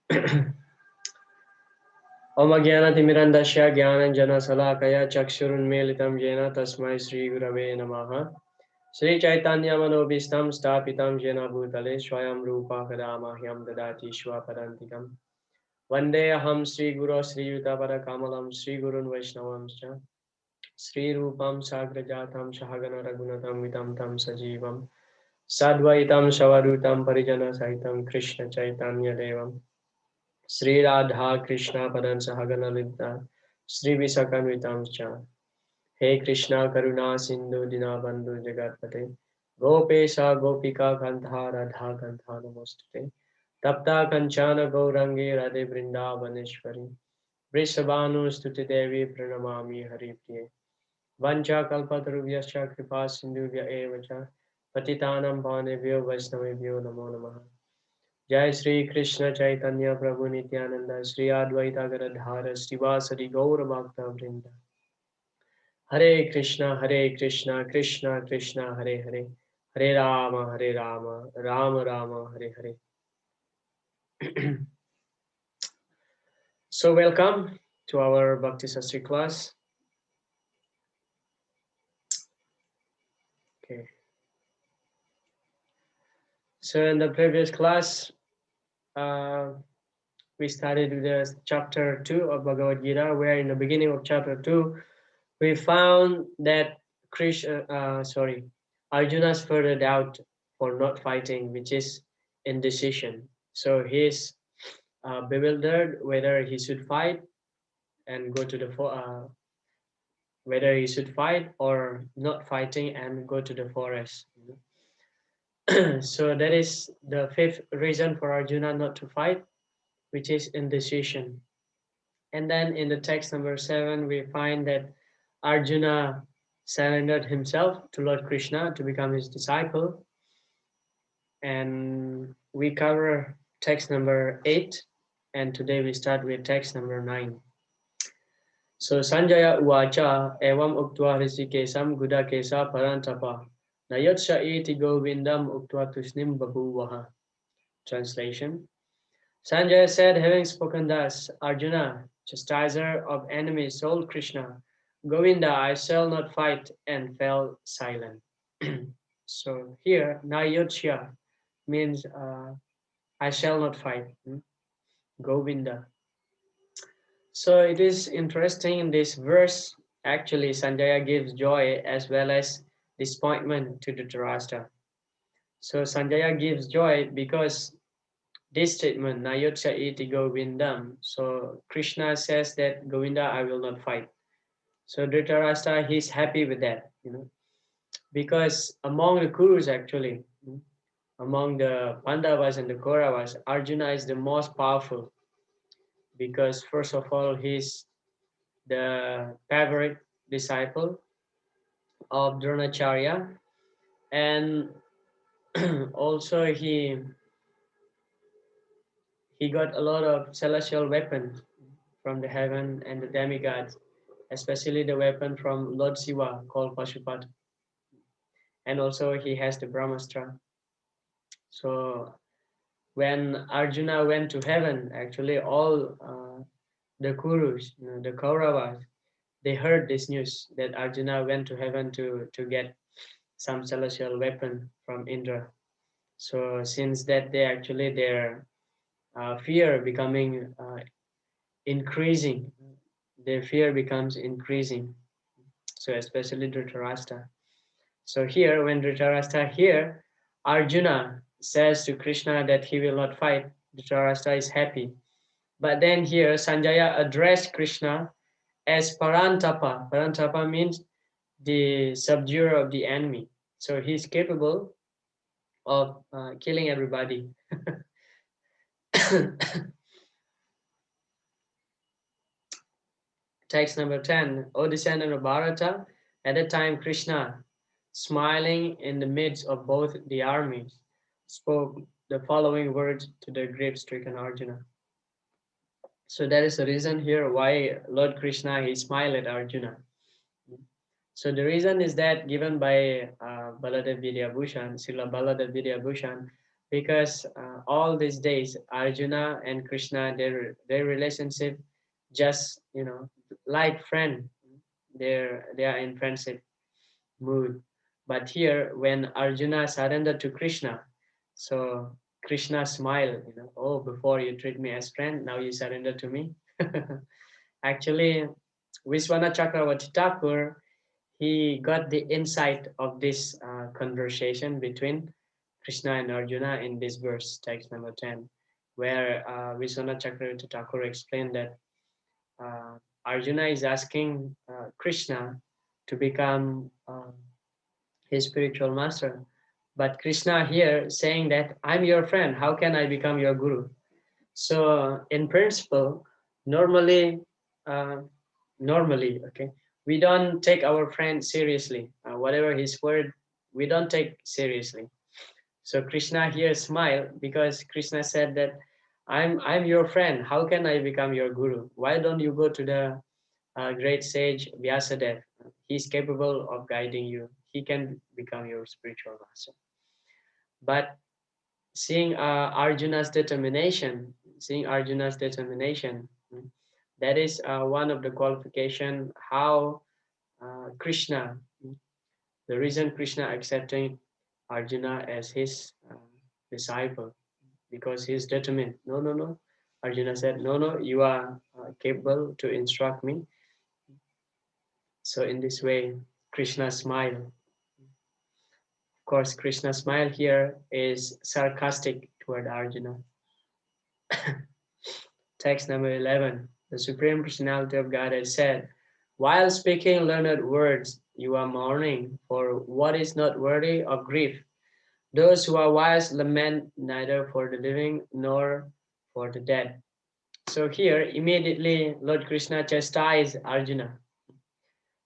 Om Jnanatimirandasya Jnananjana Salakaya Chakshurunmilitam Jena Tasmai Sri Gurave Namaha. Sri Chaitanya Manobhistam Stapitam Jena Bhutale Swayam Rupa Kadamahyam Dadati Shwapadantikam. Vande Aham Sri Guru Sri Yutabara Kamalam Sri Gurun Vaishnavamscha Sri Rupam Sagrajatam Shahagana Ragunatam Vitam Tam Sajivam Sadvaitam Shavadutam Parijana Saitam Krishna Chaitanya Devam Sri Radha Krishna Padan Sahagana Lita Sri Visakanvitamscha He Krishna Karuna Sindhu Dinabandhu Jagatpate Gopesha Gopika Kantha Radha Kantha Namostute Tapta Kanchana Gaurangi Radhe Vrindavaneshwari Vrishabhanu Stuti Devi Pranamami Haripriye Vancha Kalpatarubhyascha Kripa Sindhuvya Evacha Patitanam Bhanevyo Vaishnavebhyo Namo Namaha Jai Sri Krishna Chaitanya Prabhu Nityananda Sri Advaita Garadhara Srivasadi Gaura Bhakta Vrinda Hare Krishna Krishna Krishna Hare Hare Hare Rama Rama Rama Hare Hare. So welcome to our Bhakti Sastri class. Okay. So in the previous class, we started with the chapter 2 of Bhagavad Gita, where in the beginning of chapter 2, we found that Arjuna's further doubt for not fighting, which is indecision. So he's bewildered whether he should fight and go to the whether he should fight or not fighting and go to the forest. So that is the fifth reason for Arjuna not to fight, which is indecision. And then in the text number 7, we find that Arjuna surrendered himself to Lord Krishna to become his disciple. And we cover text number 8, and today we start with text number 9. So Sanjaya Uvacha Evam Uktva Hrishikesam Gudakesa Parantapa Nayatsha iti Govindam Uktva Tusnim Babuvaha. Translation. Sanjaya said, having spoken thus, Arjuna, chastiser of enemies, told Krishna, Govinda, I shall not fight, and fell silent. So here, Nayotsya means I shall not fight. Govinda. So it is interesting in this verse, actually, Sanjaya gives joy as well as disappointment to Dhritarashtra. So Sanjaya gives joy because this statement, Nayotsa iti Govindam. So Krishna says that Govinda, I will not fight. So Dhritarashtra, he's happy with that, because among the Kurus actually, among the Pandavas and the Kauravas, Arjuna is the most powerful because first of all, he's the favorite disciple of Dronacharya, and also he got a lot of celestial weapons from the heaven and the demigods, especially the weapon from Lord Shiva called Pashupat. And also he has the Brahmastra. So when Arjuna went to heaven, actually all the Kurus, the Kauravas, they heard this news that Arjuna went to heaven to get some celestial weapon from Indra. So since that day, actually their fear becoming increasing, their fear becomes increasing. So especially Dhritarashtra. So here, when Dhritarashtra here, Arjuna says to Krishna that he will not fight. Dhritarashtra is happy. But then here, Sanjaya addressed Krishna as Parantapa. Parantapa means the subduer of the enemy. So he's capable of killing everybody. Text number 10. O descendant of Bharata, at that time Krishna, smiling in the midst of both the armies, spoke the following words to the grief-stricken Arjuna. So that is the reason here why Lord Krishna, he smiled at Arjuna. So the reason is that given by Baladev Vidyabhushan, Srila Baladev Vidyabhushan, because all these days Arjuna and Krishna, their relationship just, you know, like friend. They are in friendship mood. But here, when Arjuna surrendered to Krishna, so Krishna smiled, you know, oh, before you treat me as friend, now you surrender to me. Actually, Vishwanath Chakravarti Thakur, he got the insight of this conversation between Krishna and Arjuna in this verse, text number 10, where Vishwanath Chakravarti Thakur explained that Arjuna is asking Krishna to become his spiritual master. But Krishna here saying that I'm your friend, how can I become your guru? So in principle, normally, uh, okay, we don't take our friend seriously. Whatever his word, we don't take seriously. So Krishna here smiled because Krishna said that I'm your friend. How can I become your guru? Why don't you go to the great sage Vyasadeva? He's capable of guiding you. He can become your spiritual master. But seeing seeing Arjuna's determination, that is one of the qualification how Krishna, the reason Krishna accepting Arjuna as his disciple, because he's determined. No, no, no. Arjuna said, no, no, you are capable to instruct me. So in this way, Krishna smile. Of course, Krishna smile here is sarcastic toward Arjuna. Text number 11. The Supreme Personality of Godhead said, while speaking learned words, you are mourning for what is not worthy of grief. Those who are wise lament neither for the living nor for the dead. So here, immediately, Lord Krishna chastised Arjuna.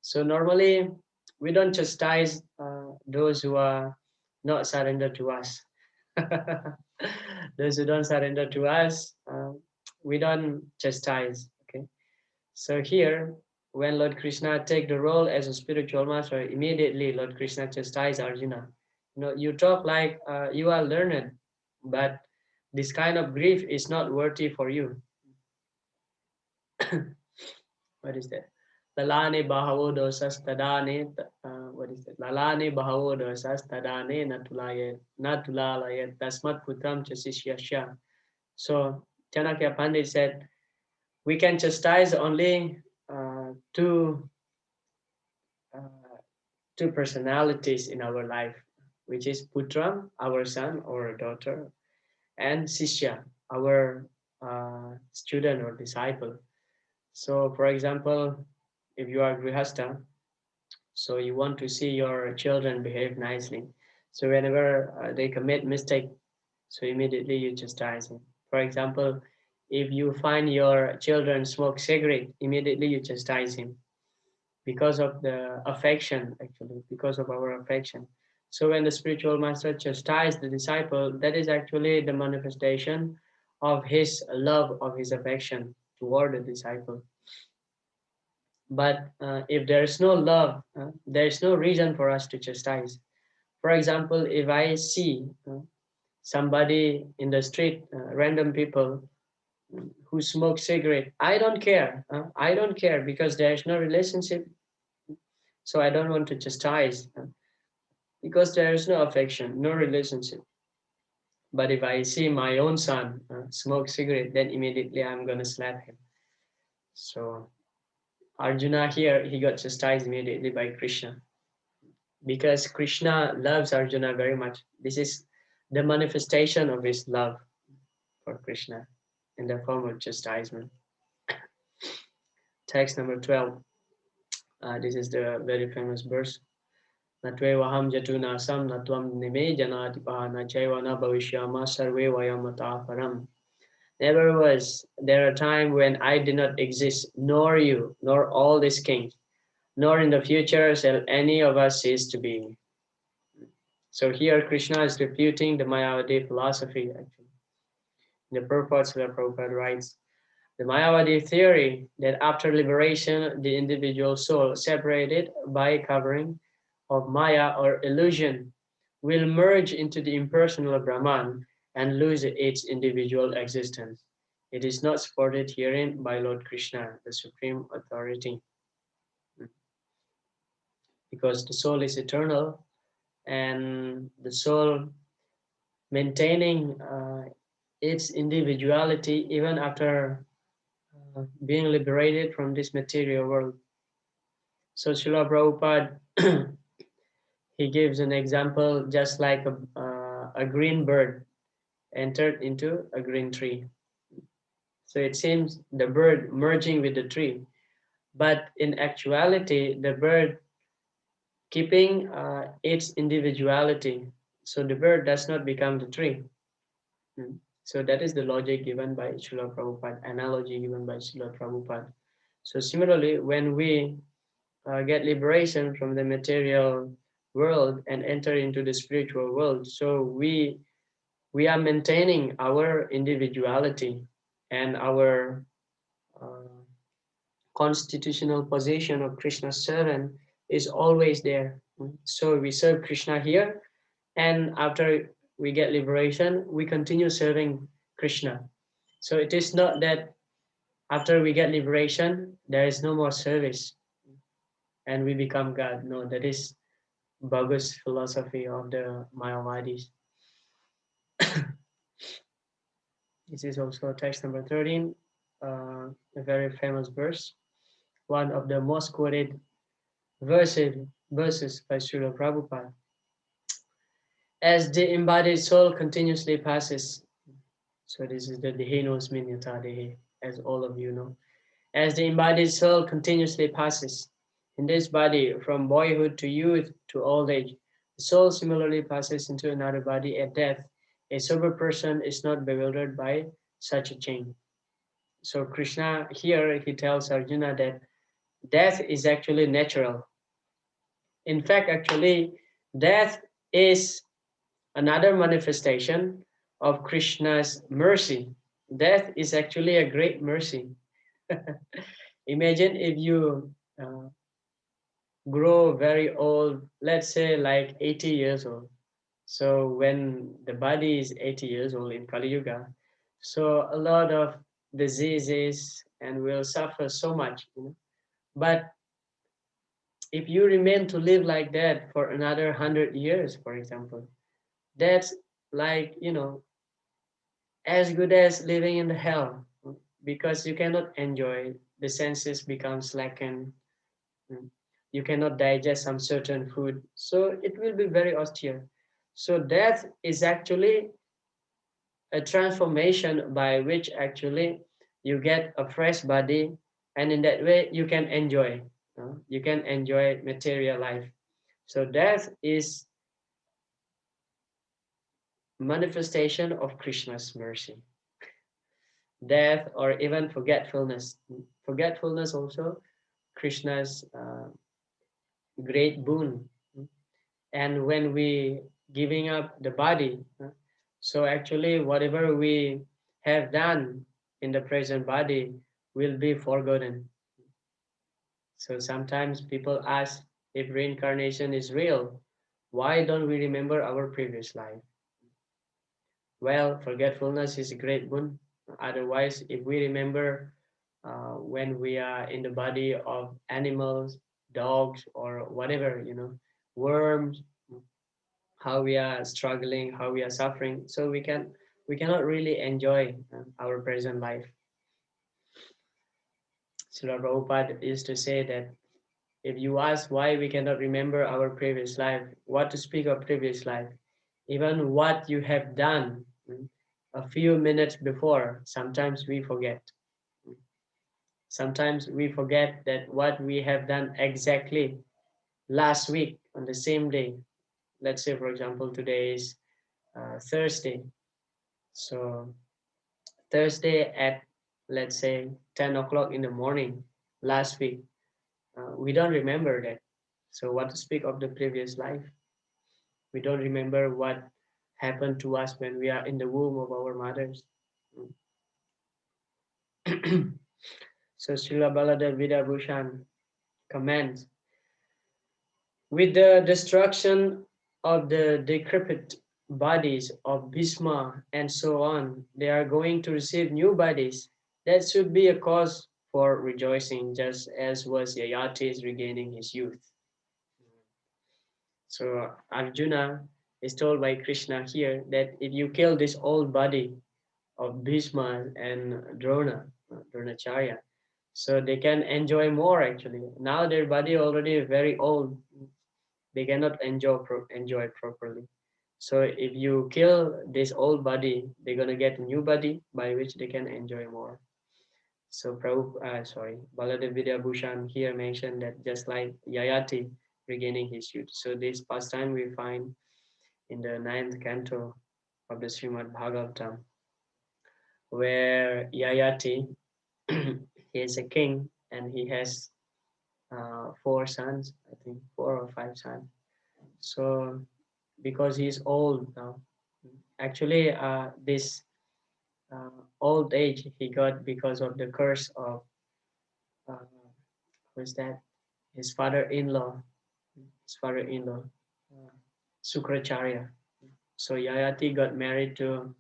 So normally, we don't chastise those who are not surrendered to us. Those who don't surrender to us, we don't chastise. Okay. So here, when Lord Krishna take the role as a spiritual master, immediately Lord Krishna chastise Arjuna. You know, you talk like you are learned, but this kind of grief is not worthy for you. What is that? Lalane bahavo dosas tadane. What is that? Lalane bahavo dosas tadane natulalayet tasmat putram chasisyasya. So Chanakya Pandit said, we can chastise only two two personalities in our life, which is Putra, our son or daughter, and Sishya, our student or disciple. So, for example, if you are Grihastha, so you want to see your children behave nicely. So whenever they commit mistake, so immediately you chastise them. For example, if you find your children smoke cigarette, immediately you chastise him because of the affection, actually, because of our affection. So when the spiritual master chastises the disciple, that is actually the manifestation of his love, of his affection toward the disciple. But if there is no love, there is no reason for us to chastise. For example, if I see somebody in the street, random people who smoke cigarette, I don't care. I don't care because there is no relationship. So I don't want to chastise because there is no affection, no relationship. But if I see my own son smoke cigarette, then immediately I'm going to slap him. So Arjuna here, he got chastised immediately by Krishna because Krishna loves Arjuna very much. This is the manifestation of his love for Krishna in the form of chastisement. Text number 12. This is the very famous verse. Natvevaham jatunasam natvam nime janatipaha nachaiva na bhavishyama sarve vayamata param. Never was there a time when I did not exist, nor you, nor all these kings, nor in the future shall any of us cease to be. So here Krishna is refuting the Mayavadi philosophy, actually. In the purports, the Prabhupada writes, the Mayavadi theory that after liberation, the individual soul, separated by a covering of Maya or illusion, will merge into the impersonal Brahman and lose its individual existence. It is not supported herein by Lord Krishna, the Supreme Authority, because the soul is eternal and the soul maintaining its individuality even after being liberated from this material world. So Srila Prabhupada, he gives an example just like a green bird entered into a green tree. So it seems the bird merging with the tree, but in actuality, the bird keeping its individuality. So the bird does not become the tree. Mm. So that is the logic given by Srila Prabhupada, analogy given by Srila Prabhupada. So similarly, when we get liberation from the material world and enter into the spiritual world, so we are maintaining our individuality and our uh, constitutional position of Krishna's servant is always there. So we serve Krishna here, and after we get liberation, we continue serving Krishna. So it is not that after we get liberation, there is no more service and we become God. No, that is bogus philosophy of the Mayavadis. This is also text number 13, a very famous verse, one of the most quoted verses by Srila Prabhupada. As the embodied soul continuously passes, so this is the Dehenos Minyata Dehe, as all of you know. As the embodied soul continuously passes in this body from boyhood to youth to old age, the soul similarly passes into another body at death. A sober person is not bewildered by such a change. So Krishna here, he tells Arjuna that death is actually natural. In fact, actually, death is another manifestation of Krishna's mercy. Death is actually a great mercy. Imagine if you grow very old, let's say like 80 years old. So when the body is 80 years old in Kali Yuga, so a lot of diseases and will suffer so much. But if you remain to live like that for another 100 years, for example, that's like, as good as living in the hell, because you cannot enjoy, the senses become slackened, you cannot digest some certain food, so it will be very austere. So death is actually a transformation by which actually you get a fresh body, and in that way you can enjoy, you can enjoy material life. So death is manifestation of Krishna's mercy. Death or even forgetfulness. Forgetfulness also Krishna's great boon. And when we giving up the body, so actually whatever we have done in the present body will be forgotten. So sometimes people ask, if reincarnation is real, why don't we remember our previous life? Well, forgetfulness is a great boon. Otherwise, if we remember when we are in the body of animals, dogs, or whatever, worms, how we are struggling, how we are suffering, so we cannot really enjoy our present life. Srila Prabhupada used to say that if you ask why we cannot remember our previous life, what to speak of previous life, even what you have done a few minutes before, sometimes we forget. Sometimes we forget that what we have done exactly last week on the same day. Let's say, for example, today is Thursday. So Thursday at, let's say, 10 o'clock in the morning last week, we don't remember that. So what to speak of the previous life? We don't remember what happened to us when we are in the womb of our mothers. So Srila Baladev Vidabhushan comments, with the destruction of the decrepit bodies of Bhisma and so on, they are going to receive new bodies. That should be a cause for rejoicing, just as was Yayati regaining his youth. So Arjuna is told by Krishna here that if you kill this old body of Bhishma and Dronacharya, so they can enjoy more actually. Now their body already very old, they cannot enjoy properly. So if you kill this old body, they're gonna get a new body by which they can enjoy more. So Baladev Vidyabhushan here mentioned that just like Yayati regaining his youth. So this pastime we find in the ninth canto of the Srimad Bhagavatam, where Yayati he is a king and he has four sons, I think 4 or 5 sons. So because he's old now, actually this old age he got because of the curse of uh, who's that? His father-in-law, his father-in-law, uh, Sukracharya. So Yayati got married to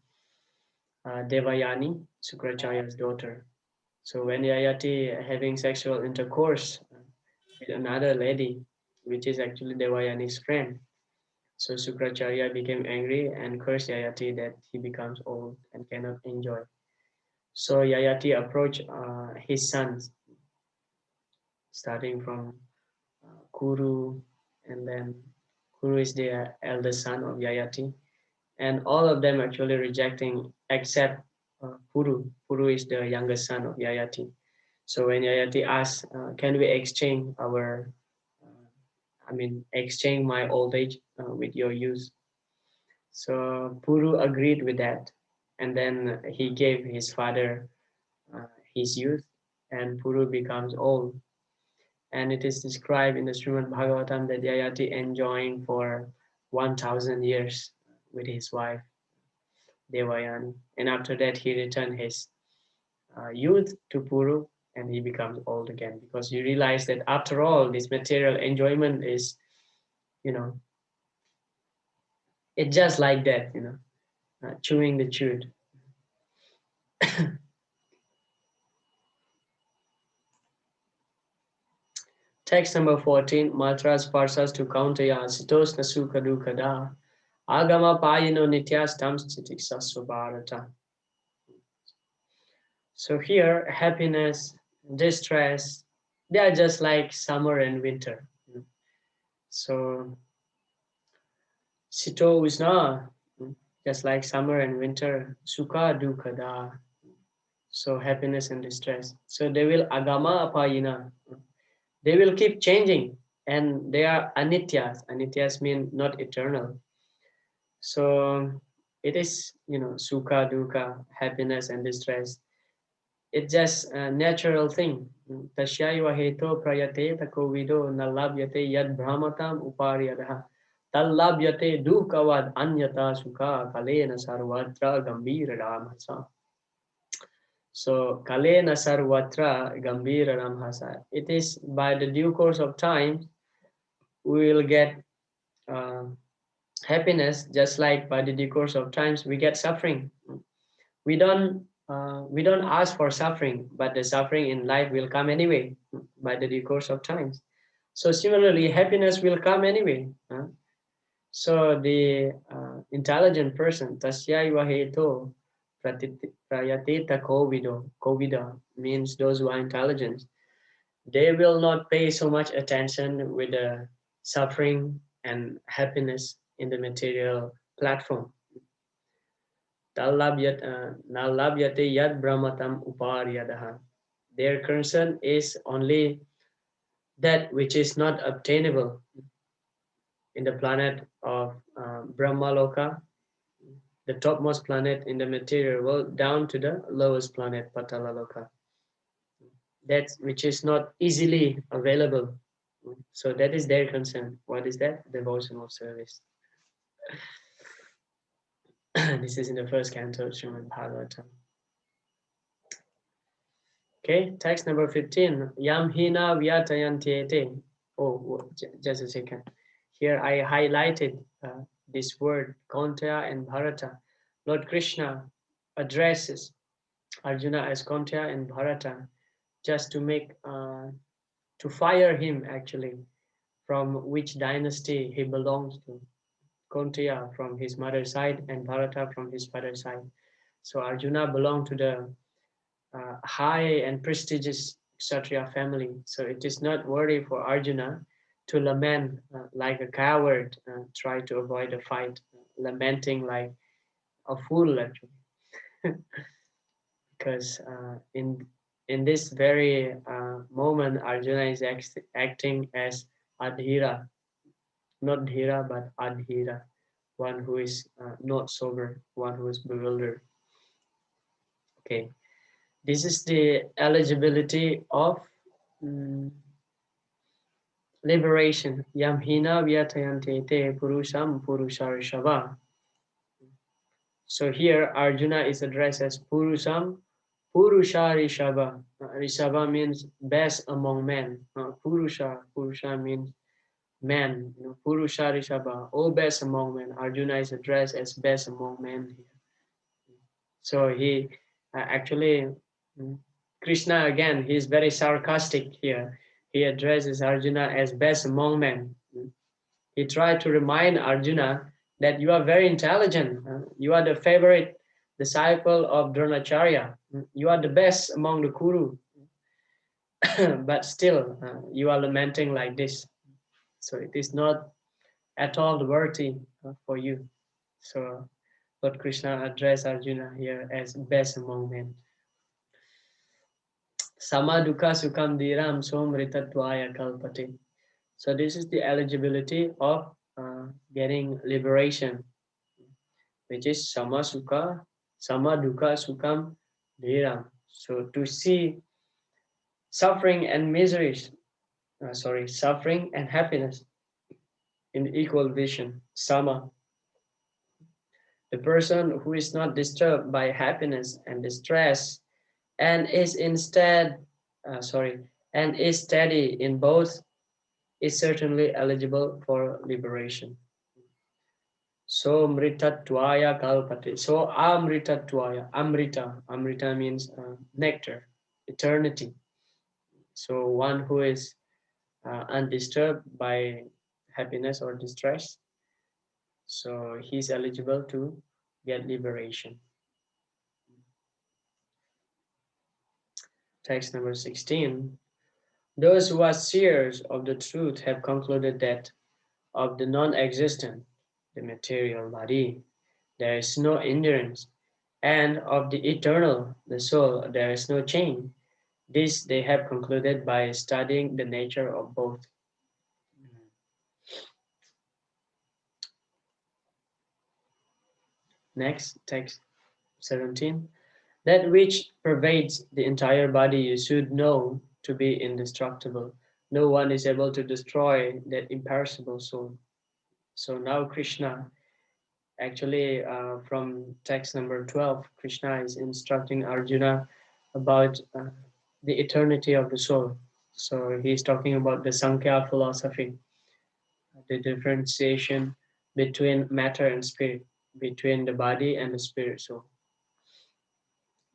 Devayani, Sukracharya's daughter. So when Yayati having sexual intercourse with another lady, which is actually Devayani's friend, so Sukracharya became angry and cursed Yayati that he becomes old and cannot enjoy. So Yayati approached his sons, starting from Kuru, and then Kuru is the eldest son of Yayati, and all of them actually rejecting except Puru. Puru is the youngest son of Yayati. So when Yayati asked, "Can we exchange exchange my old age with your youth?" So Puru agreed with that, and then he gave his father uh, his youth, and Puru becomes old. And it is described in the Srimad Bhagavatam that Yayati enjoying for 1,000 years with his wife Devayani, and after that he returned his youth to Puru, and he becomes old again because he realized that after all, this material enjoyment is, you know, it's just like that, chewing the chewed. Text number 14, Matras Parsas to Kauntaya, Sitos Nasuka Dukada, Agama Payino Nityas Tamstitik Sasubharata. So here, happiness, distress, they are just like summer and winter. So Sito Usna, just like summer and winter, Sukha Dukada. So happiness and distress. So they will agama apayina. They will keep changing, and they are anityas. Anityas mean not eternal. So it is, sukha, dukkha, happiness and distress. It's just a natural thing. Tasyaiva heto prayate takovido nalabhyate yad brahmatam uparyadaha. Tallabhyate dukkavad anyata sukha kalena sarvatra gambhira ramasa. So kalena sarvatra gambhira ramhasa. It is by the due course of time we will get uh, happiness, just like by the due course of times we get suffering. We don't ask for suffering, but the suffering in life will come anyway by the due course of times. So similarly, happiness will come anyway. So the intelligent person, tasyaiva heto prayatita kovida means those who are intelligent. They will not pay so much attention with the suffering and happiness in the material platform. Nalabhyate yad brahmatam uparyadaha. Their concern is only that which is not obtainable in the planet of Brahmaloka, the topmost planet in the material world, down to the lowest planet, Patalaloka. That which is not easily available. So that is their concern. What is that? Devotional service. This is in the first canto of Srimad Bhagavatam. Okay, text number 15. Yam hina vyatayantiete. Oh, just a second. Here I highlighted this word Kaunteya and Bharata. Lord Krishna addresses Arjuna as Kaunteya and Bharata just to make to fire him actually from which dynasty he belongs to. Kaunteya from his mother's side and Bharata from his father's side. So Arjuna belonged to the high and prestigious Kshatriya family. So it is not worthy for Arjuna to lament like a coward, try to avoid a fight, lamenting like a fool actually, because in this very moment, Arjuna is acting as adhira, not dhira but adhira, one who is not sober, one who is bewildered. Okay, this is the eligibility of mm, liberation. Yamhina vyatayante te purusham purusharishava. So here Arjuna is addressed as Purusham Purusha Rishabha. Rishabha means best among men. Purusha means man. Purusha Rishabha, oh best among men. Arjuna is addressed as best among men here. So he actually, Krishna again, he is very sarcastic here. He addresses Arjuna as best among men. He tried to remind Arjuna that you are very intelligent. You are the favorite disciple of Dronacharya. You are the best among the Kuru. But still, you are lamenting like this. So it is not at all worthy for you. So Lord Krishna addressed Arjuna here as best among men. Samadukha Sukham Dhiram Somritattvaya Kalpate. So this is the eligibility of getting liberation, which is Samadukha Sukham Dhiram. So to see suffering and miseries, suffering and happiness in equal vision. Sama, the person who is not disturbed by happiness and distress and is instead, and is steady in both, is certainly eligible for liberation. So mritatvaya kalpate. So amritatvaya. Amrita means nectar, eternity. So one who is undisturbed by happiness or distress, so he's eligible to get liberation. Text number 16. Those who are seers of the truth have concluded that of the non-existent, the material body, there is no endurance, and of the eternal, the soul, there is no change. This they have concluded by studying the nature of both. Next, text 17. That which pervades the entire body you should know to be indestructible. No one is able to destroy that imperishable soul. So now Krishna, actually from text number 12, Krishna is instructing Arjuna about the eternity of the soul. So he's talking about the Sankhya philosophy, the differentiation between matter and spirit, between the body and the spirit soul.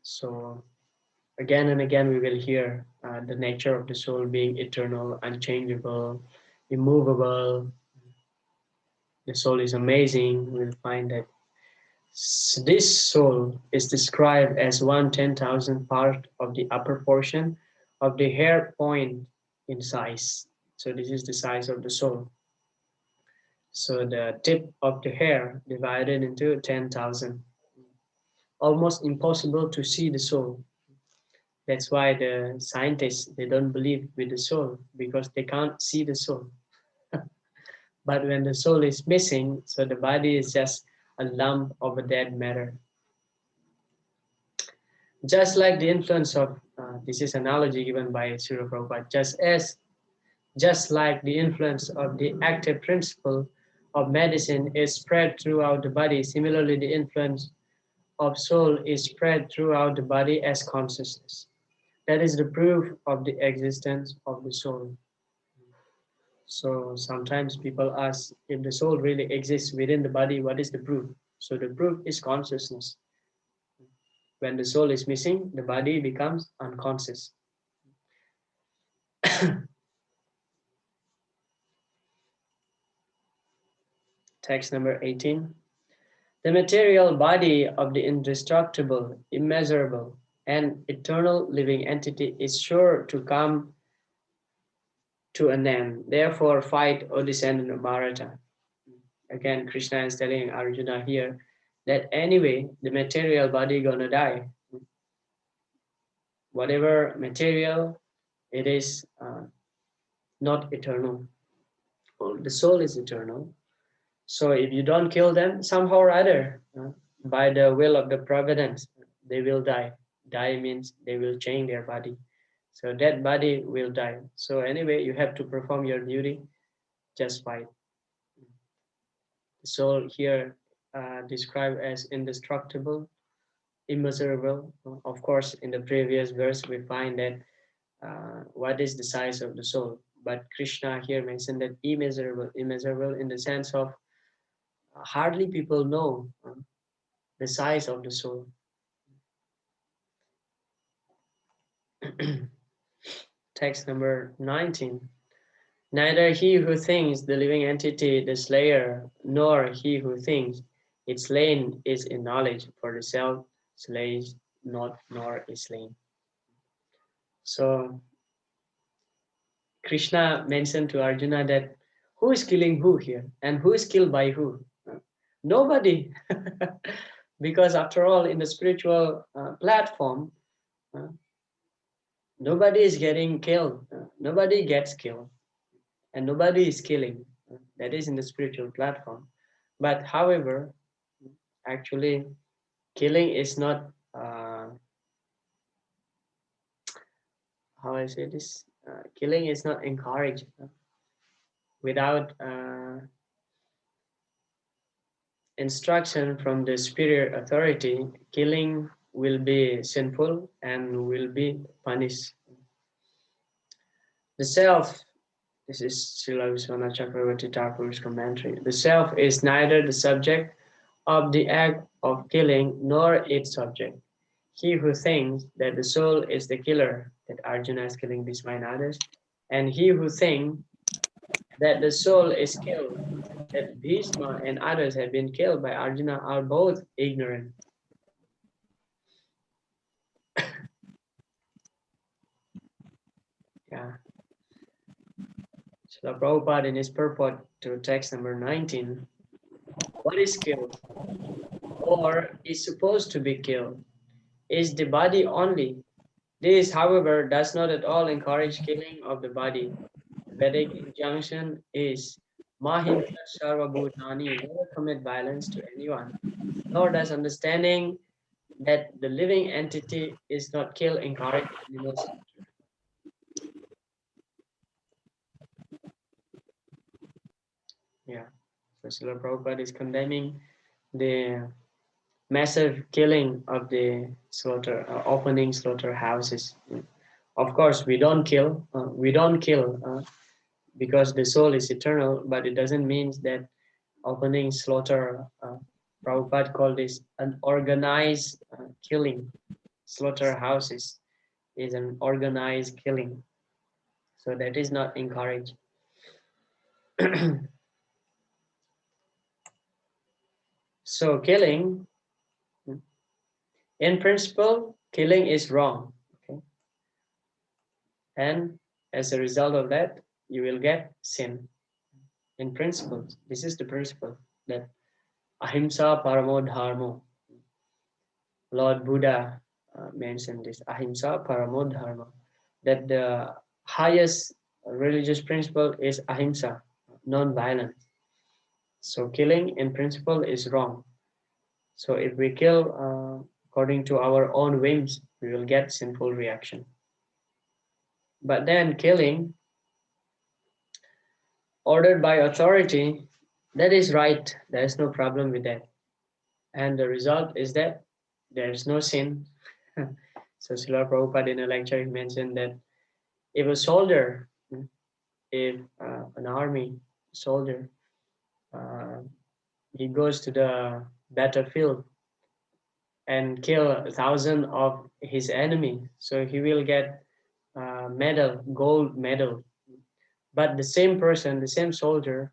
So again and again we will hear the nature of the soul being eternal, unchangeable, immovable. The soul is amazing. We'll find that this soul is described as 1/10,000th part of the upper portion of the hair point in size. So this is the size of the soul. So the tip of the hair divided into 10,000. Almost impossible to see the soul. That's why the scientists, they don't believe with the soul because they can't see the soul. But when the soul is missing, so the body is just a lump of a dead matter. Just like the influence of, this is analogy given by Srila Prabhupada, just like the influence of the active principle of medicine is spread throughout the body, similarly the influence of soul is spread throughout the body as consciousness. That is the proof of the existence of the soul. So sometimes people ask, if the soul really exists within the body, what is the proof? So the proof is consciousness. When the soul is missing, the body becomes unconscious. Text number 18. The material body of the indestructible, immeasurable, and eternal living entity is sure to come to an end. Therefore, fight, O descendant of Bharata. Again, Krishna is telling Arjuna here that anyway, the material body gonna die. Whatever material, it is not eternal. Well, the soul is eternal. So if you don't kill them, somehow or other, by the will of the providence, they will die. Die means they will change their body. So that body will die. So anyway, you have to perform your duty, just fight. The soul here described as indestructible, immeasurable. Of course, in the previous verse, we find that what is the size of the soul. But Krishna here mentioned that immeasurable, immeasurable in the sense of hardly people know the size of the soul. Text number 19. Neither he who thinks the living entity the slayer, nor he who thinks it slain is in knowledge, for the self slays not nor is slain. So Krishna mentioned to Arjuna that who is killing who here and who is killed by who? Nobody. Because after all, in the spiritual platform, uh, nobody is getting killed. Nobody gets killed. And nobody is killing. That is in the spiritual platform. But however, actually, killing is not, how I say this, killing is not encouraged. Without instruction from the superior authority, killing will be sinful and will be punished. The self, this is Srila Vishwanath Chakravarti Thakur's commentary, the self is neither the subject of the act of killing nor its subject. He who thinks that the soul is the killer, that Arjuna is killing Bhishma and others, and he who thinks that the soul is killed, that Bhishma and others have been killed by Arjuna, are both ignorant. Yeah. Srila Prabhupada in his purport to text number 19, what is killed or is supposed to be killed is the body only. This, however, does not at all encourage killing of the body. The Vedic injunction is Mahimsa Sarva Bhutani, never commit violence to anyone. Nor does understanding that the living entity is not killed encourage animal slaughter. Yeah. So Srila Prabhupada is condemning the massive killing of the opening slaughterhouses. Of course, we don't kill. Because the soul is eternal, but it doesn't mean that opening slaughter. Prabhupada called this an organized killing. Slaughterhouses is an organized killing, so that is not encouraged. So killing, in principle, killing is wrong. Okay? And as a result of that, you will get sin. In principle, this is the principle that ahimsa paramo dharma. Lord Buddha mentioned this, ahimsa paramo dharma, that the highest religious principle is ahimsa, non-violence. So killing in principle is wrong. So if we kill according to our own whims, we will get sinful reaction. But then killing ordered by authority, that is right. There is no problem with that. And the result is that there is no sin. So Srila Prabhupada in a lecture mentioned that if a soldier if an army soldier he goes to the battlefield and kill 1,000 of his enemy, so he will get medal, gold medal. But the same person, the same soldier,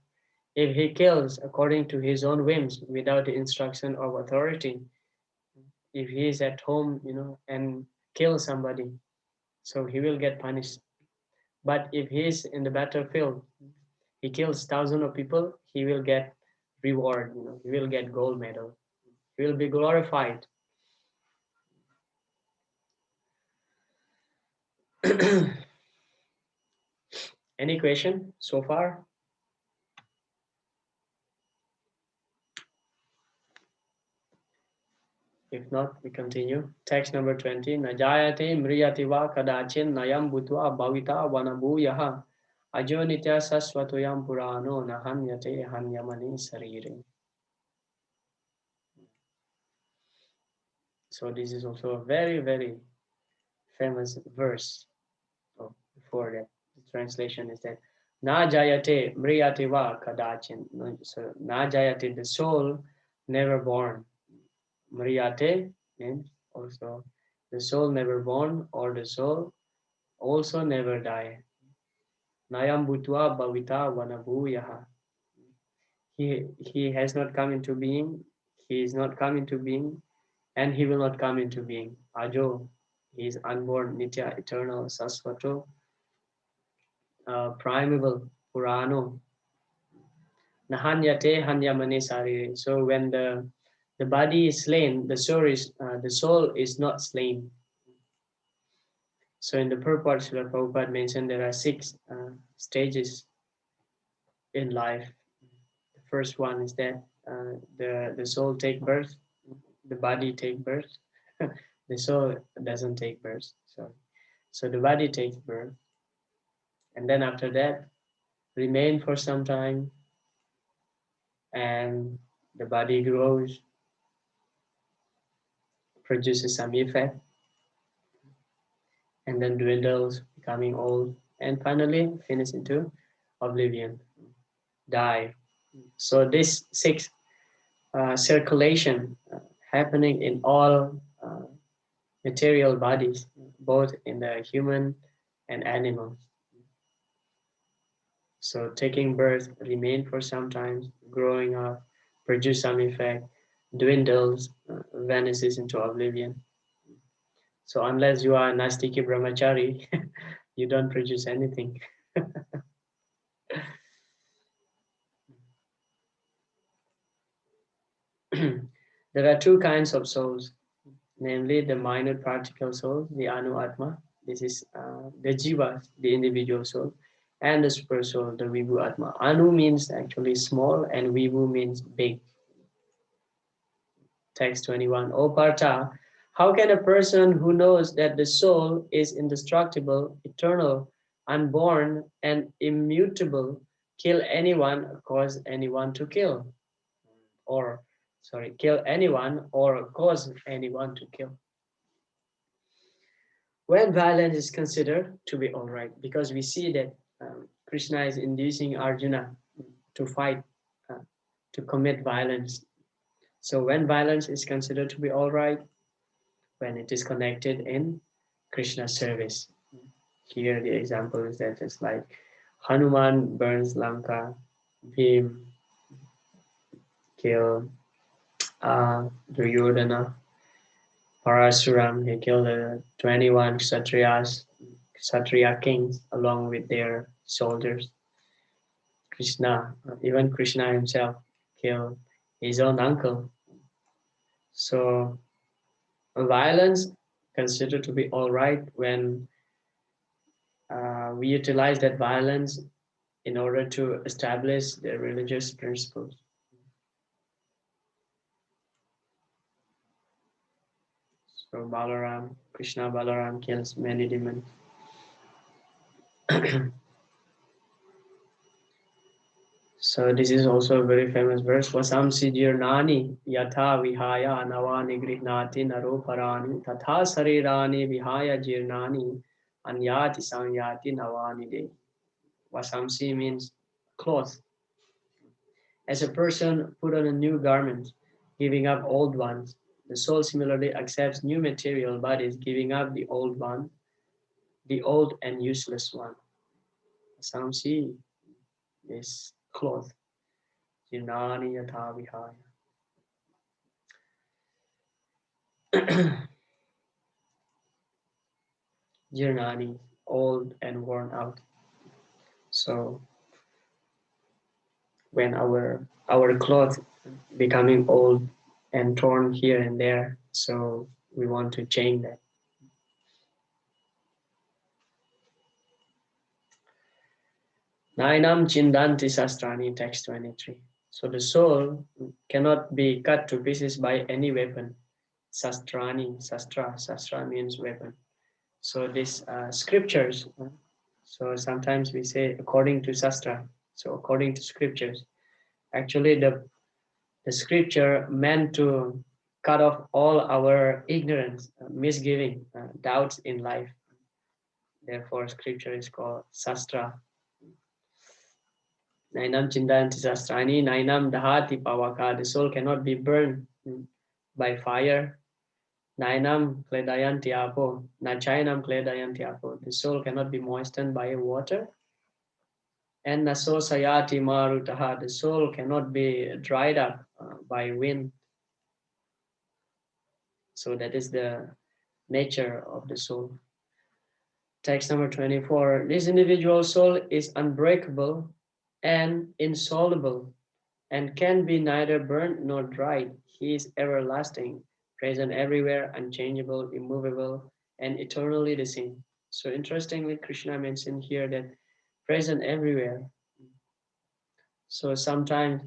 if he kills according to his own whims without the instruction of authority, if he is at home, and kills somebody, so he will get punished. But if he is in the battlefield, he kills thousands of people, he will get reward, he will get gold medal. He will be glorified. Any question so far? If not, we continue. Text number 20. Najayate mriyati va kadachin nayam bhutva bhavita vanabu yaha ajo nitya sasvatoyam purano nahanyate hanyamani sarire. So this is also a very, very famous verse. So before that, the translation is that Na jayate mriyati va kadachin. So na jayate, the soul never born. Mriyate means also the soul never born, or the soul also never die. Nayam bhutva bhavita vanabhuyaha. He has not come into being, he is not come into being, and he will not come into being. Ajo, he is unborn, nitya, eternal, sasvato, primeval, purano, nahanyate hanyamane sarire. So when the body is slain, the soul is not slain. So in the purport, Srila Prabhupada mentioned there are 6 stages in life. The first one is that the soul take birth, the body take birth. The soul doesn't take birth. So the body takes birth, and then after that, remain for some time, and the body grows, produces some effect, and then dwindles, becoming old, and finally finish into oblivion, die. So this 6 circulation happening in all material bodies, both in the human and animals. So taking birth, remain for some time, growing up, produce some effect, dwindles, vanishes into oblivion. So unless you are a Nastiki Brahmachari, you don't produce anything. There are 2 kinds of souls, namely the minute particle soul, the Anu Atma. This is the Jiva, the individual soul, and the super soul, the Vibhu Atma. Anu means actually small, and Vibhu means big. Text 21. O Partha, how can a person who knows that the soul is indestructible, eternal, unborn, and immutable kill anyone or cause anyone to kill? Kill anyone or cause anyone to kill. When violence is considered to be all right, because we see that Krishna is inducing Arjuna to fight, to commit violence. So when violence is considered to be all right, when it is connected in Krishna service. Here the example is that it's like Hanuman burns Lanka, Bhim killed Duryodhana, Parasuram, he killed 21 Kshatriya kings along with their soldiers. Krishna, even Krishna himself killed his own uncle. So violence considered to be all right when we utilize that violence in order to establish the religious principles. So Krishna Balaram kills many demons. So this is also a very famous verse. Vasamsi jirnani yatha vihaya navani grihnati naroparani tatha sarirani vihaya jirnani anyati sanyati navani de. Vasamsi means cloth. As a person put on a new garment, giving up old ones, the soul similarly accepts new material bodies, giving up the old one, the old and useless one. Vasamsi is cloth. Jinani yatha vihaya. Jirnani, old and worn out. So when our clothes becoming old and torn here and there, so we want to change that. Nainam Chindanti Sastrani, text 23. So the soul cannot be cut to pieces by any weapon. Sastrani, sastra means weapon. So these scriptures, so sometimes we say according to sastra, so according to scriptures. Actually, the scripture meant to cut off all our ignorance, misgiving, doubts in life. Therefore, scripture is called sastra. Nainam chindanti sastrani, nainam dahati pavaka. The soul cannot be burned by fire. Nainam kledayanti apo, nachainam kledayanti apo. The soul cannot be moistened by water. And naso sayati marutaha. The soul cannot be dried up by wind. So that is the nature of the soul. Text number 24. This individual soul is unbreakable and insoluble and can be neither burnt nor dried. He is everlasting, present everywhere, unchangeable, immovable, and eternally the same. So interestingly, Krishna mentioned here that present everywhere. So sometimes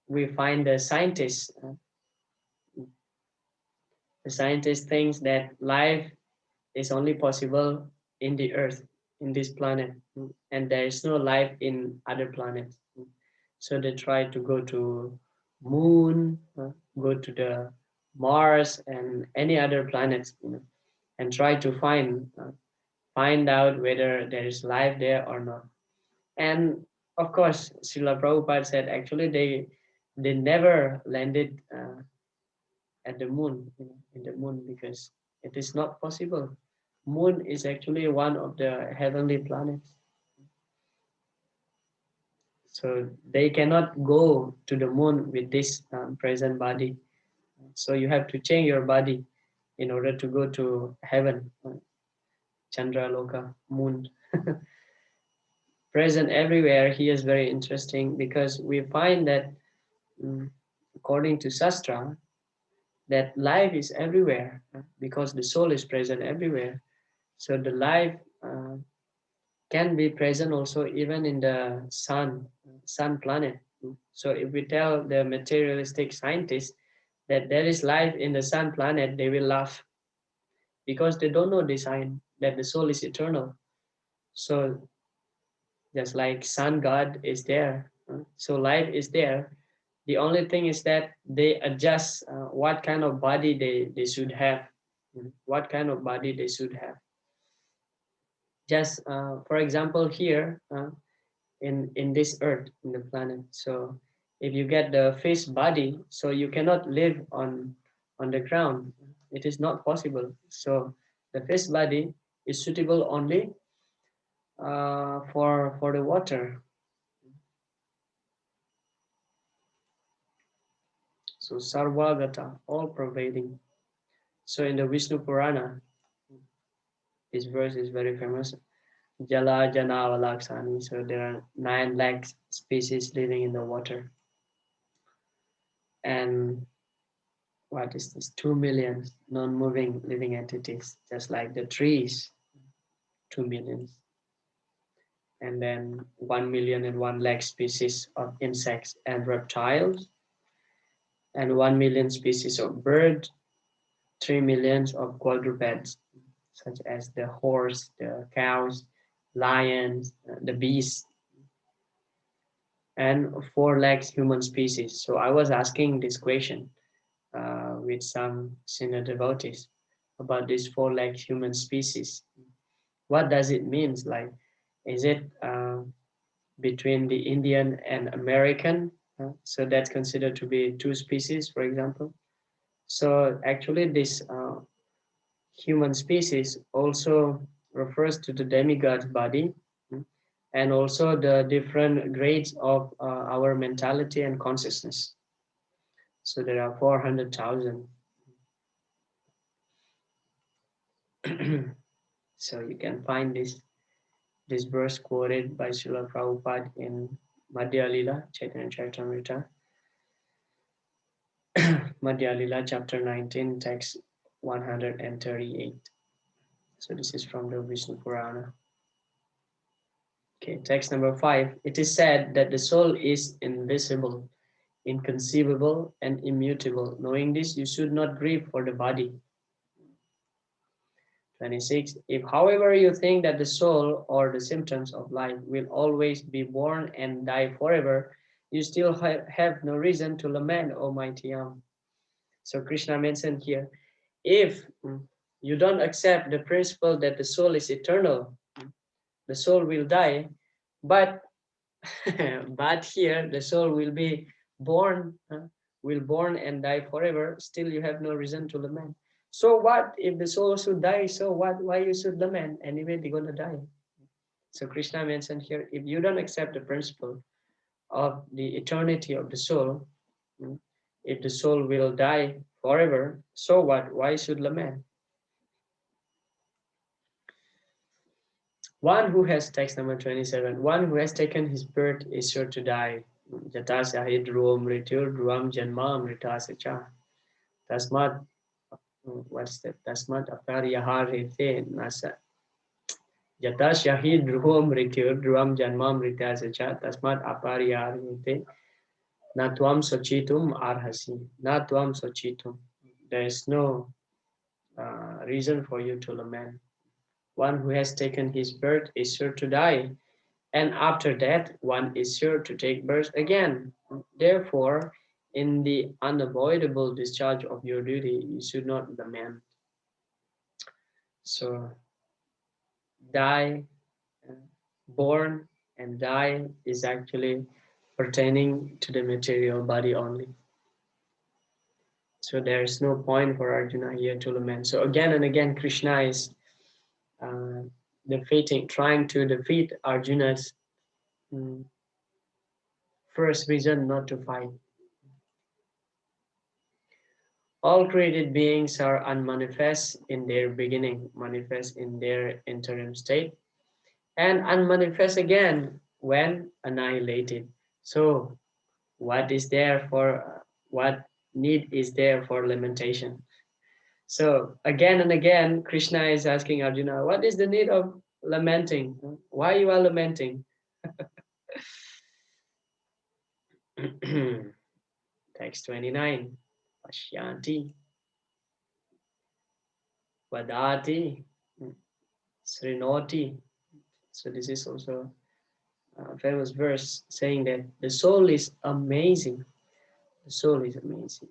we find the scientist thinks that life is only possible in the earth, in this planet, and there is no life in other planets. So they try to go to moon, go to the Mars and any other planets, and try to find out whether there is life there or not. And of course, Srila Prabhupada said actually they never landed at the moon, in the moon, because it is not possible. Moon is actually one of the heavenly planets. So they cannot go to the moon with this present body. So you have to change your body in order to go to heaven, Chandra Loka, moon. Present everywhere, he is very interesting because we find that according to Shastra, that life is everywhere because the soul is present everywhere. So the life can be present also even in the sun planet. So if we tell the materialistic scientists that there is life in the sun planet, they will laugh because they don't know the sign that the soul is eternal. So just like sun god is there, so life is there. The only thing is that they adjust what kind of body they should have, what kind of body they should have. Just for example, here in this earth, in the planet. So if you get the fish body, so you cannot live on the ground. It is not possible. So the fish body is suitable only for the water. So sarvagata, all pervading. So in the Vishnu Purana, this verse is very famous. Jala Jana Valaksani. So there are 9 lakh species living in the water. And what is this? 2 million non-moving living entities, just like the trees, 2 million. And then 1,001,000,000 species of insects and reptiles, and 1 million species of birds, 3 millions of quadrupeds, such as the horse, the cows, lions, the bees, and 4 lakhs human species. So I was asking this question with some senior devotees about these 4 lakhs human species. What does it mean? Like Is it between the Indian and American? So that's considered to be two species, for example. So actually, this human species also refers to the demigod's body, and also the different grades of our mentality and consciousness. So there are 400,000. So you can find this verse quoted by Srila Prabhupada in Madhya Lila, Chaitanya Charitamrita, Madhya Lila, chapter 19, text 138. So this is from the Vishnu Purana. Okay, text number 5. It is said that the soul is invisible, inconceivable, and immutable. Knowing this, you should not grieve for the body. 26. If, however, you think that the soul or the symptoms of life will always be born and die forever, you still have no reason to lament, O mighty Am. So Krishna mentioned here, if you don't accept the principle that the soul is eternal, the soul will die, but but here the soul will be born, will born and die forever, still you have no reason to lament. So what if the soul should die? So what? Why you should lament? Anyway, they're gonna die. So Krishna mentioned here, if you don't accept the principle of the eternity of the soul, if the soul will die forever, so what? Why should lament? One who has, text number 27, one who has taken his birth is sure to die. Jatasya hi dhruvam mrityur dhruvam janma amritasya cha. Tasmat, what's that? Tasmat aparyaharite nasa. Jatasya hi dhruvam mrityur dhruvam janma amritasya cha. Tasmat aparyaharite na tvam sochitum arhasi. Na tvam sochitum. There is no reason for you to lament. One who has taken his birth is sure to die, and after that one is sure to take birth again. Therefore, in the unavoidable discharge of your duty, you should not lament. So, die, born and die is actually pertaining to the material body only. So there is no point for Arjuna here to lament. So again and again, Krishna is uh, trying to defeat Arjuna's first reason not to fight. All created beings are unmanifest in their beginning, manifest in their interim state, and unmanifest again when annihilated. So, what need is there for lamentation? So, again and again, Krishna is asking Arjuna, what is the need of lamenting? Why you are lamenting? Text 29. Pashyanti, Vadati, Srinoti. So this is also a famous verse saying that the soul is amazing. The soul is amazing.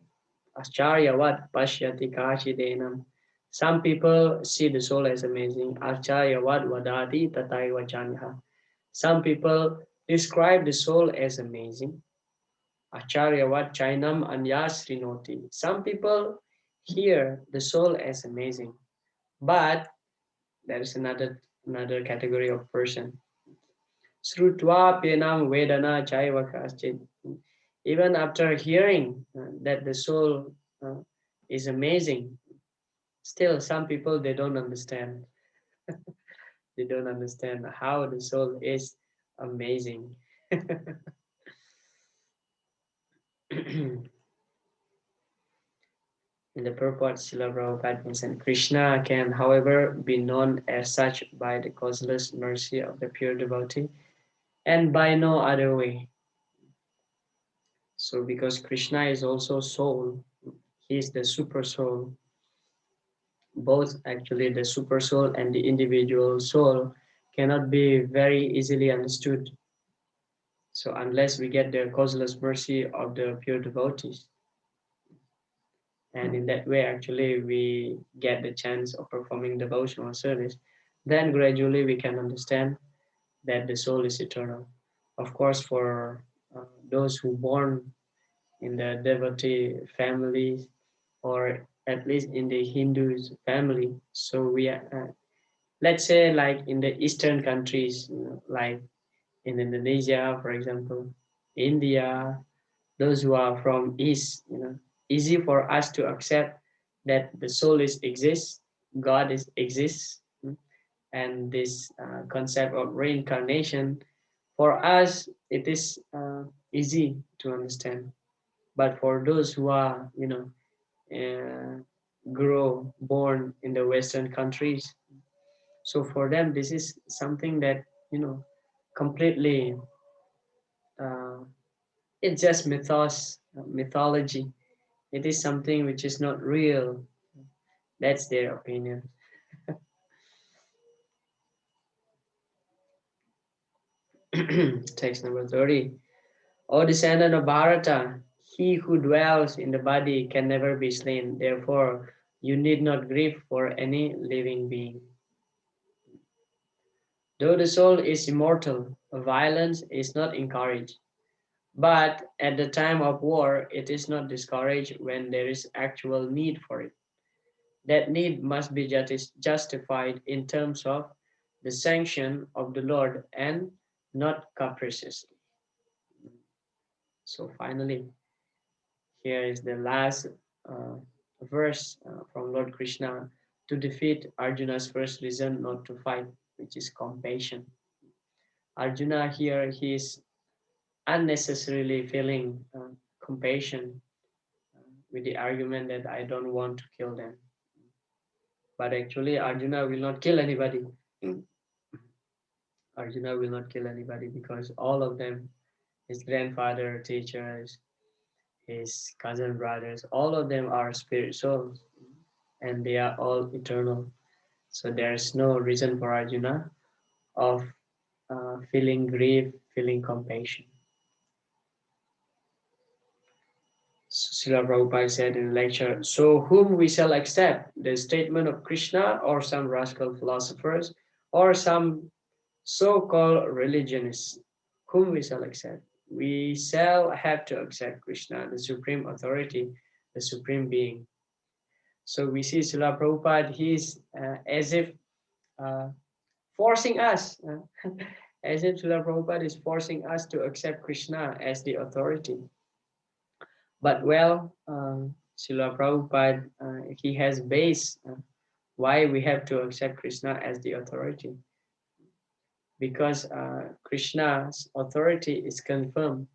Acharyavat pashyati kachidenam. Some people see the soul as amazing. Acharyavat vadati tataiva janha. Some people describe the soul as amazing. Acharyavat chainam anyasrinoti. Some people hear the soul as amazing. But there is another category of person. Srutva penam vedana chaiva kaschit. Even after hearing that the soul is amazing, still some people they don't understand. They don't understand how the soul is amazing. In the purport, Srila Prabhupada mentioned, Krishna can, however, be known as such by the causeless mercy of the pure devotee and by no other way. So because Krishna is also soul, he is the super soul. Both actually the super soul and the individual soul cannot be very easily understood. So unless we get the causeless mercy of the pure devotees, and in that way actually we get the chance of performing devotional service, then gradually we can understand that the soul is eternal. Of course, for those who born in the devotee family, or at least in the Hindus family, so we are, let's say like in the Eastern countries, like in Indonesia, for example, India, those who are from East, easy for us to accept that the soul is exists, God is exists, and this concept of reincarnation, for us it is easy to understand. But for those who are, uh, born in the Western countries, so for them this is something that, completely, uh, it's just mythology. It is something which is not real. That's their opinion. Text number 30. O descendant of Bharata, he who dwells in the body can never be slain. Therefore, you need not grieve for any living being. Though the soul is immortal, violence is not encouraged. But at the time of war, it is not discouraged when there is actual need for it. That need must be justified in terms of the sanction of the Lord and not capriciously. So finally, here is the last uh, verse from Lord Krishna to defeat Arjuna's first reason not to fight, which is compassion. Arjuna here, he is unnecessarily feeling compassion with the argument that I don't want to kill them. But actually, Arjuna will not kill anybody. Arjuna will not kill anybody because all of them, his grandfather, teachers, his cousin brothers, all of them are spirit souls and they are all eternal. So there's no reason for Arjuna of feeling grief, feeling compassion. Srila Prabhupada said in a lecture, so whom we shall accept, the statement of Krishna or some rascal philosophers or some so-called religionists, whom we shall accept? We shall have to accept Krishna, the supreme authority, the supreme being. So we see Srila Prabhupada, he's as if uh, forcing us, as if Srila Prabhupada is forcing us to accept Krishna as the authority. But well, Srila Prabhupada, he has base why we have to accept Krishna as the authority. Because Krishna's authority is confirmed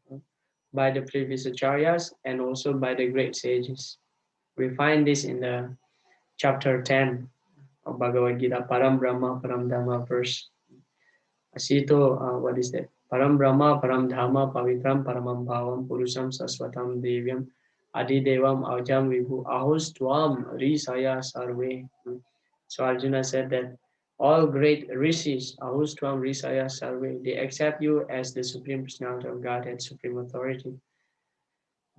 by the previous acharyas and also by the great sages. We find this in the chapter 10 of Bhagavad Gita, Param Brahma, Param Dhamma verse. Asito, what is that? Param Brahma, Param Dhamma, Pavitram, Paramam Bhavam, Purusham, Saswatam, Devyam, Adi Devam, Aujam, Vibhu, Ahus, Tuam, Risaya, Sarve. So Arjuna said that all great rishis, Ahus, Tuam, Risaya, Sarve, they accept you as the Supreme Personality of Godhead, Supreme Authority.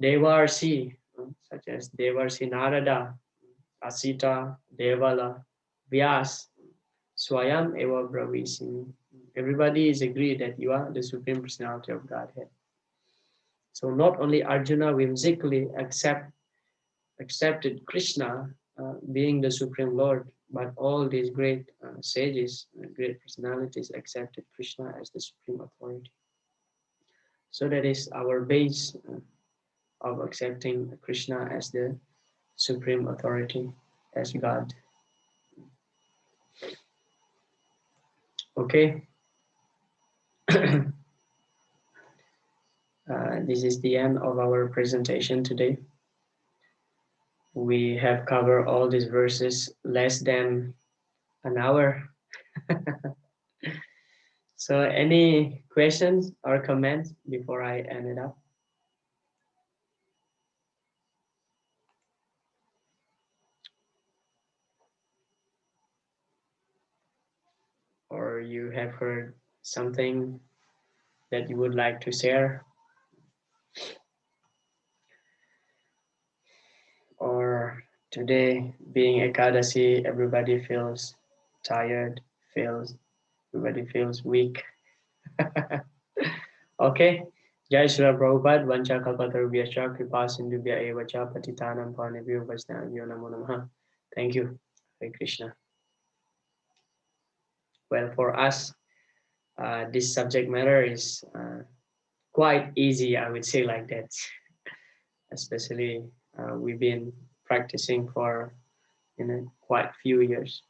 Devarsi, such as Devarsi Narada, Asita, Devala, Vyas, Swayam Eva Bravisi. Everybody is agreed that you are the Supreme Personality of Godhead. So not only Arjuna whimsically accepted Krishna being the Supreme Lord, but all these great sages, great personalities accepted Krishna as the Supreme Authority. So that is our base of accepting Krishna as the Supreme Authority, as God. Okay. This is the end of our presentation today. We have covered all these verses less than an hour. So any questions or comments before I end it up? Or you have heard something that you would like to share? Or today being Ekadasi, everybody feels tired, everybody feels weak. Okay. Jai Shri Prabhupada, Vancha Kalpatarubhyascha, Kripa Sindhubhya Evacha, Patitanam Pavanebhyo Vaishnavabhyo Namo Namaha. Thank you. Hare Krishna. Well, for us, this subject matter is quite easy, I would say like that. Especially we've been practicing for quite few years.